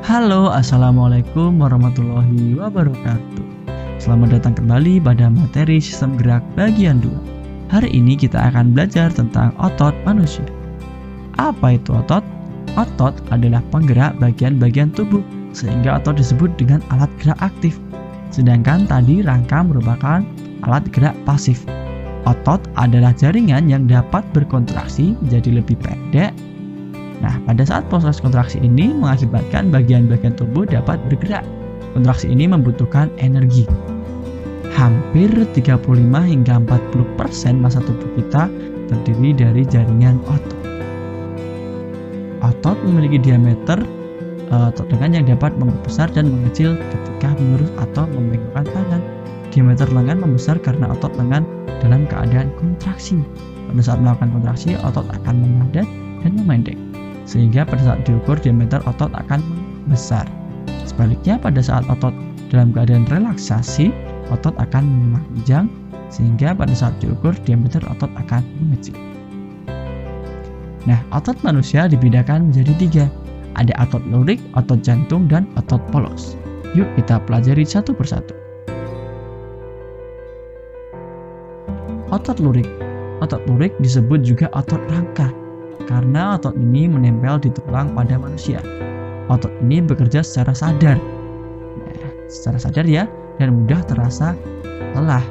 Halo, assalamualaikum warahmatullahi wabarakatuh. Selamat datang kembali pada materi sistem gerak bagian 2. Hari ini kita akan belajar tentang otot manusia. Apa itu otot? Otot adalah penggerak bagian-bagian tubuh, sehingga otot disebut dengan alat gerak aktif. Sedangkan tadi rangka merupakan alat gerak pasif. Otot adalah jaringan yang dapat berkontraksi menjadi lebih pendek. Nah, pada saat proses kontraksi ini mengakibatkan bagian-bagian tubuh dapat bergerak. Kontraksi ini membutuhkan energi. Hampir 35 hingga 40% massa tubuh kita terdiri dari jaringan otot. Otot memiliki diameter dengan yang dapat membesar dan mengecil ketika melurus atau membengkokkan tangan. Diameter lengan membesar karena otot lengan dalam keadaan kontraksi. Pada saat melakukan kontraksi, otot akan memadat dan memendek, sehingga pada saat diukur diameter otot akan membesar. Sebaliknya, pada saat otot dalam keadaan relaksasi, otot akan memanjang, sehingga pada saat diukur diameter otot akan mengecil. Nah, otot manusia dibedakan menjadi 3. Ada otot lurik, otot jantung, dan otot polos. Yuk kita pelajari satu persatu. Otot lurik. Otot lurik disebut juga otot rangka, karena otot ini menempel di tulang pada manusia. Otot ini bekerja secara sadar, ya, dan mudah terasa lelah.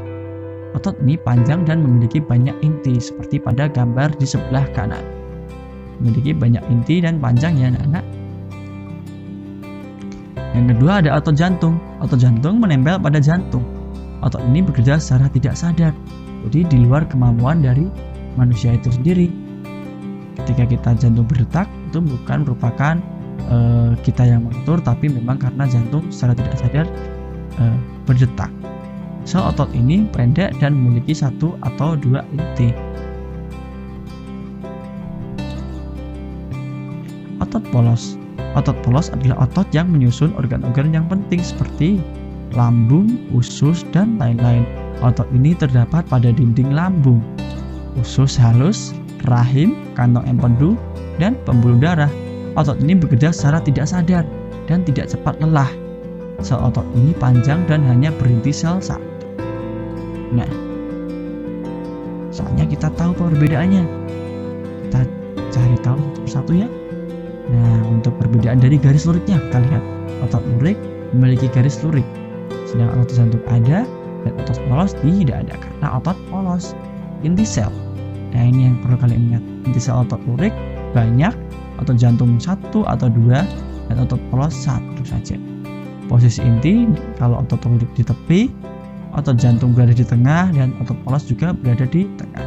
Otot ini panjang dan memiliki banyak inti, seperti pada gambar di sebelah kanan. Memiliki banyak inti dan panjang ya anak-anak. Yang kedua ada otot jantung. Otot jantung menempel pada jantung. Otot ini bekerja secara tidak sadar, jadi di luar kemampuan dari manusia itu sendiri. Ketika kita jantung berdetak, itu bukan merupakan kita yang mengatur, tapi memang karena jantung secara tidak sadar berdetak. Otot ini pendek dan memiliki 1 atau 2 inti. Otot polos. Otot polos adalah otot yang menyusun organ-organ yang penting seperti lambung, usus, dan lain-lain. Otot ini terdapat pada dinding lambung, usus halus, rahim, kantong empedu, dan pembuluh darah. Otot ini bekerja secara tidak sadar dan tidak cepat lelah. Sel otot ini panjang dan hanya berinti sel 1. Nah, soalnya kita tahu perbedaannya. Kita cari tahu satu persatu ya. Nah, untuk perbedaan dari garis luriknya, kita lihat otot lurik memiliki garis lurik, sedangkan otot jantung ada dan otot polos tidak ada karena otot polos. Inti sel. Nah, ini yang perlu kalian ingat. Inti sel otot lurik banyak, otot jantung 1 atau 2, dan otot polos 1 saja. Posisi inti, kalau otot lurik di tepi, otot jantung berada di tengah, dan otot polos juga berada di tengah.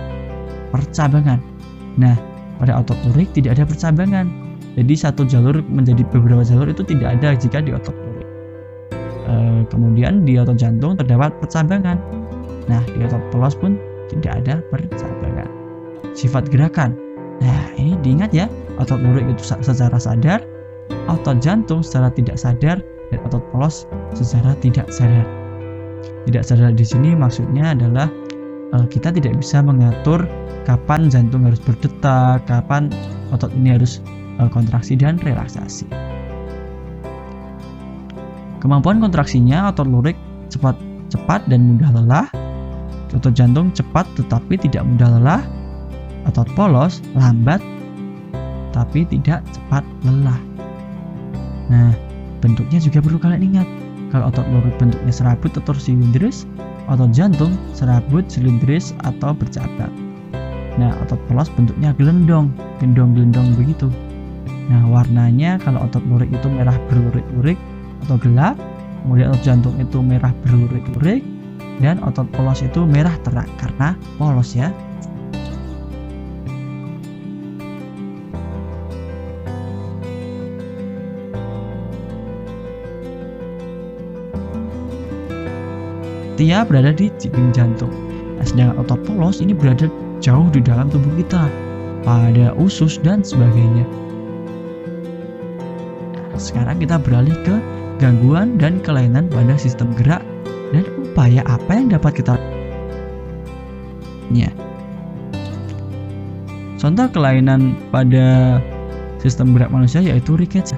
Percabangan. Nah, pada otot lurik tidak ada percabangan. Jadi satu jalur menjadi beberapa jalur itu tidak ada jika di otot lurik. Kemudian di otot jantung terdapat percabangan. Nah, di otot polos pun tidak ada percabangan. Sifat gerakan. Nah, ini diingat ya, otot lurik itu secara sadar, otot jantung secara tidak sadar, dan otot polos secara tidak sadar. Tidak sadar di sini maksudnya adalah kita tidak bisa mengatur kapan jantung harus berdetak, kapan otot ini harus kontraksi dan relaksasi. Kemampuan kontraksinya, otot lurik cepat dan mudah lelah. Otot jantung cepat tetapi tidak mudah lelah. Otot polos lambat tapi tidak cepat lelah. Nah, bentuknya juga perlu kalian ingat. Kalau otot lurik bentuknya serabut atau silindris, otot jantung serabut, silindris, atau bercabang. Nah, otot polos bentuknya gelendong begitu. Nah, warnanya kalau otot lurik itu merah berlurik-lurik atau gelap, kemudian otot jantung itu merah berlurik-lurik, dan otot polos itu merah terang karena polos ya. Dia berada di dinding jantung. Nah, sedangkan otot polos ini berada jauh di dalam tubuh kita, pada usus dan sebagainya. Sekarang kita beralih ke gangguan dan kelainan pada sistem gerak dan upaya apa yang dapat kita lakukan. Contoh kelainan pada sistem gerak manusia yaitu rickets.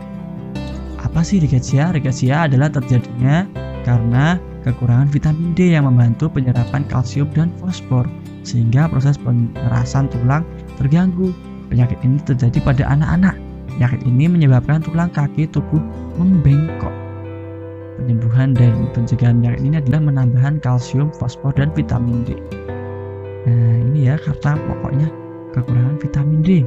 Apa sih rickettsia? Rickettsia adalah terjadinya karena kekurangan vitamin D yang membantu penyerapan kalsium dan fosfor, sehingga proses pengerasan tulang terganggu. Penyakit ini terjadi pada anak-anak. Penyakit ini menyebabkan tulang kaki tubuh membengkok. Penyembuhan dan pencegahan penyakit ini adalah menambahkan kalsium, fosfor, dan vitamin D. Nah, ini ya kata pokoknya kekurangan vitamin D.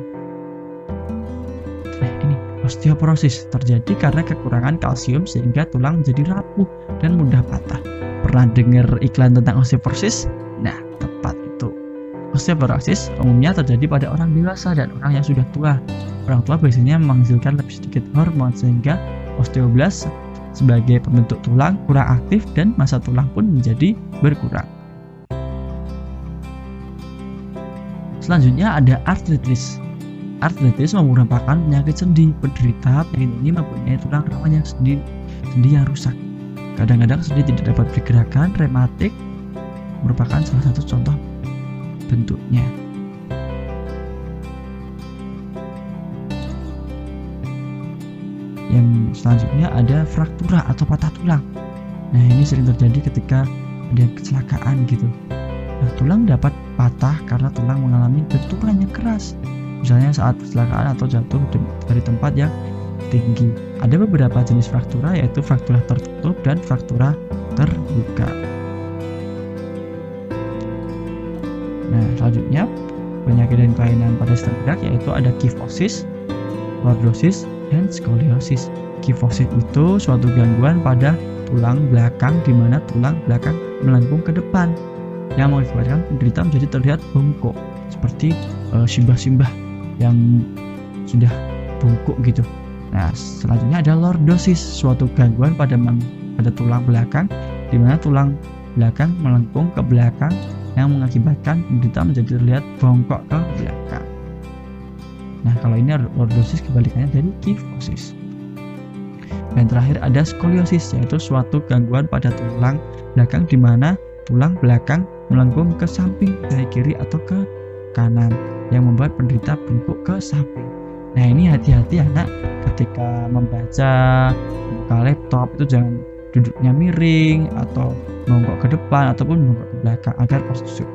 Nah, ini osteoporosis terjadi karena kekurangan kalsium sehingga tulang menjadi rapuh dan mudah patah. Pernah dengar iklan tentang osteoporosis? Nah, tepat itu. Osteoporosis umumnya terjadi pada orang dewasa dan orang yang sudah tua. Orang tua biasanya menghasilkan lebih sedikit hormon sehingga osteoblast sebagai pembentuk tulang kurang aktif dan massa tulang pun menjadi berkurang. Selanjutnya ada artritis. Artritis merupakan penyakit sendi. Penderita penyakit ini mempunyai tulang rawan yang sendi yang rusak. Kadang-kadang sendi tidak dapat bergerakan. Rematik merupakan salah satu contoh bentuknya. Yang selanjutnya ada fraktura atau patah tulang. Nah, ini sering terjadi ketika ada kecelakaan gitu. Nah, tulang dapat patah karena tulang mengalami benturan yang keras. Misalnya saat kecelakaan atau jatuh dari tempat yang tinggi. Ada beberapa jenis fraktura, yaitu fraktura tertutup dan fraktura terbuka. Nah, selanjutnya penyakit dan kelainan pada sistem gerak yaitu ada kifosis, lordosis, dan skoliosis. Kifosis itu suatu gangguan pada tulang belakang di mana tulang belakang melengkung ke depan yang mengakibatkan penderita menjadi terlihat bongkok seperti simbah-simbah yang sudah bungkuk gitu. Nah, selanjutnya ada lordosis, suatu gangguan pada tulang belakang di mana tulang belakang melengkung ke belakang yang mengakibatkan penderita menjadi terlihat bongkok ke belakang. Nah, kalau ini lordosis kebalikannya dari kifosis. Dan terakhir ada skoliosis, yaitu suatu gangguan pada tulang belakang di mana tulang belakang melengkung ke samping, dari kiri atau ke kanan yang membuat penderita bungkuk ke samping. Nah, ini hati-hati anak ketika membaca, buka laptop itu jangan duduknya miring atau bongkok ke depan ataupun bongkok ke belakang agar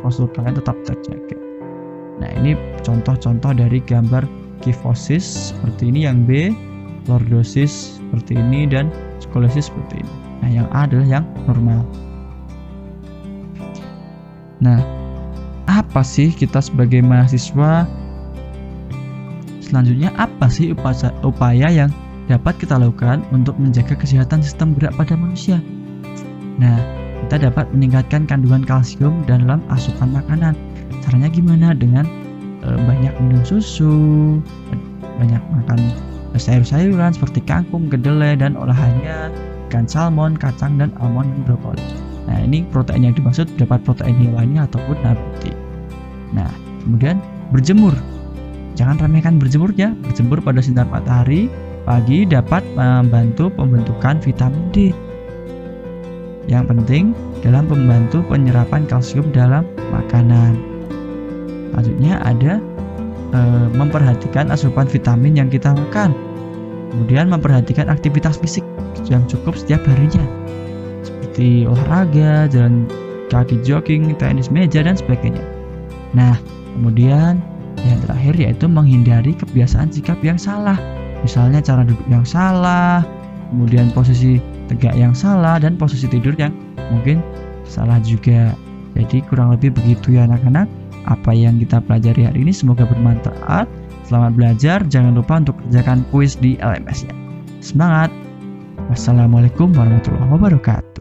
postur kalian tetap terjaga. Nah, ini contoh-contoh dari gambar kifosis seperti ini yang B, lordosis seperti ini, dan skoliosis seperti ini. Nah, yang A adalah yang normal. Nah, apa sih kita sebagai mahasiswa? Selanjutnya, apa sih upaya yang dapat kita lakukan untuk menjaga kesehatan sistem gerak pada manusia? Nah, kita dapat meningkatkan kandungan kalsium dalam asupan makanan. Caranya gimana? Dengan banyak minum susu, banyak makan sayur-sayuran seperti kangkung, kedelai, dan olahannya, ikan salmon, kacang, dan almond dan brokoli. Nah, ini protein yang dimaksud dapat protein hewani ataupun nabati. Nah, kemudian berjemur. Jangan remehkan berjemurnya. Berjemur pada sinar matahari pagi dapat membantu pembentukan vitamin D. Yang penting dalam membantu penyerapan kalsium dalam makanan. Selanjutnya ada memperhatikan asupan vitamin yang kita makan. Kemudian memperhatikan aktivitas fisik yang cukup setiap harinya, seperti olahraga, jalan kaki, jogging, tenis meja, dan sebagainya. Nah, kemudian yang terakhir yaitu menghindari kebiasaan sikap yang salah. Misalnya cara duduk yang salah, kemudian posisi tegak yang salah, dan posisi tidur yang mungkin salah juga. Jadi kurang lebih begitu ya anak-anak. Apa yang kita pelajari hari ini semoga bermanfaat. Selamat belajar, jangan lupa untuk kerjakan kuis di LMS-nya. Semangat. Wassalamualaikum warahmatullahi wabarakatuh.